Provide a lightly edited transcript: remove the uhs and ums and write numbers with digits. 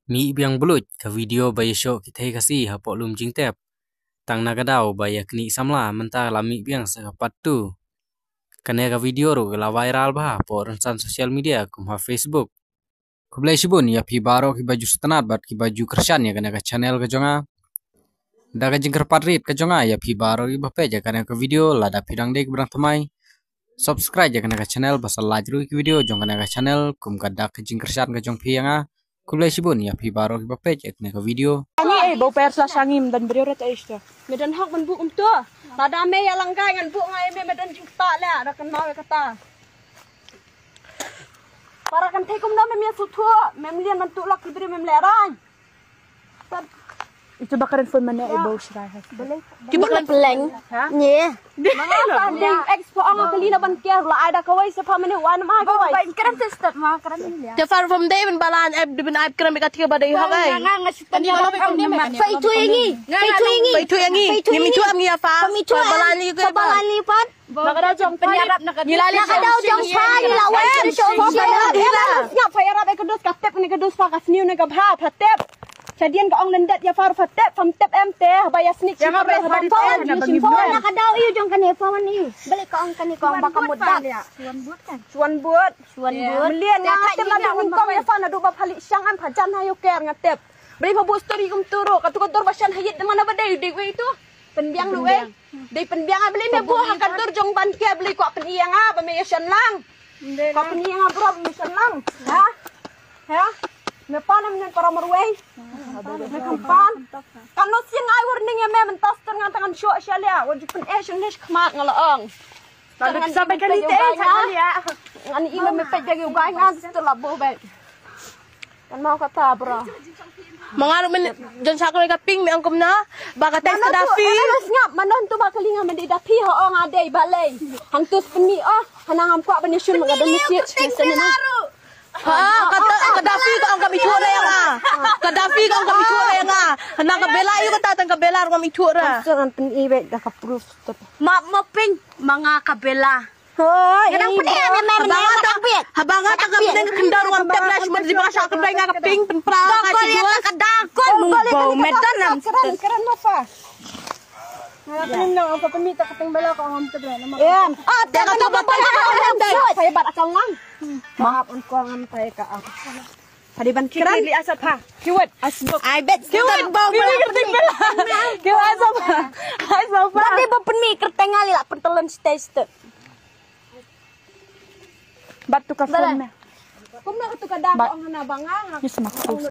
Mi biang belut ke video baya syok kita kasih hapok lum jing tep. Tang nagadau baya kini samla mentah lami biang sekat tu. Kena ke video ru la viral bah po rensan sosial media kum ha Facebook. Kublai shibun ya pi baro ki baju setenat bat ki baju kersan ya kena ke channel ke jonga. Da ke jingker patrit ke jonga ya pi baro ki bape ja kena ke video la da pidang dek berang tamai. Subscribe ja kena ke channel basal lajru ki video jong kena ke channel kum kada ke jingker kersan ke jong pi yang Kublai shibun ya pi baro ki bape ja kena ke video. Ini bau persla sangim dan beri rat aisya. Medan hak men bu tu. Tada me ya langkai ngan bu ngai me medan juta la rakan mau kata. Para kan thai kum na me sutua, mem lian man tu lak diberi mem leran. Itu bakaran phone mana bau serai. Boleh. Ki bakaran peleng. Nye. Mangapa ding expo ang kalina ban care la ada kawai sa pa mene wan ma kawai. Ba karam testat ma karam ya. Te far from day ben balan ab ben ab karam ka tiga badai ha kai. Tani ba Fa itu yangi. Fa itu yangi. Ni mi tu am ya fa. Balan ni ko balan ni pat. Nakada jong penyarap Nilali nakadaw jong pa nilawan sa show. Nya payarap ay kedus katep ni kedus pa kasniu ni gabha patep. Jadian ka ong lendat ya far fatep famtep mt bayas ni Jangan beri nakadaw iyo jong kanepawan iyo. Balik ka ong kanikong baka mudak. Suan buat. Melian nga atep na dong kong ya fa na do ba phali syang an phajan hayo ker ngatep. Beri pa bu story kum turo katukador basyan hayit mana badai de we itu. Penbiang lu Di penbiang beli me buah kantor jong ban ke beli kok peniang ba me yan lang. Kok peniang bro me yan lang. Ha? Me panam nyen para marway. Me kampan. Kanu sing ai warning ya me mentas tangan tangan syok syalia. Wajib pen sing nesh kmak ngalaang. Lalu sampai kali te ya. Ani ilo me pe jagi ugai ngan setelah bo baik. Kan mau kata bro. Mangaru men jan sakre ka ping me angkom na baka tes ka dafi. Terus ngap manon tu bakalinga men di dafi ho ong adai balai. Hang tus peni hanangam kwa bani syun mangada masjid sana. Kata dafi ka ang kami tura yang Kadafi ka ang kami tura yang hanang ka bela yu kata tang ka bela ro kami tura. Jangan peni ibe da ka proof tu. Ma ping mga kabela. Hoy, Kadang peni ya memang habanga ta ka penen kendar ro am tabla shmad di baka sa ka nga ka ping pen pra ka jual kadakon bau medan nam keren apa? Ngapain nang apa pemita kateng bala ko ang tabla na. Yan. Teka to ba Saya bat akal lang. Maaf on ko ang tay ka. Hadiban kiran li asap ha. Kiwat asbok. I bet kiwat bau bala Kiwat asap. Asap. Dati ba peni kerteng ali la pentelan stay. Batu ka phone na. Kung na ka to kadako ang hanabanga. Yes,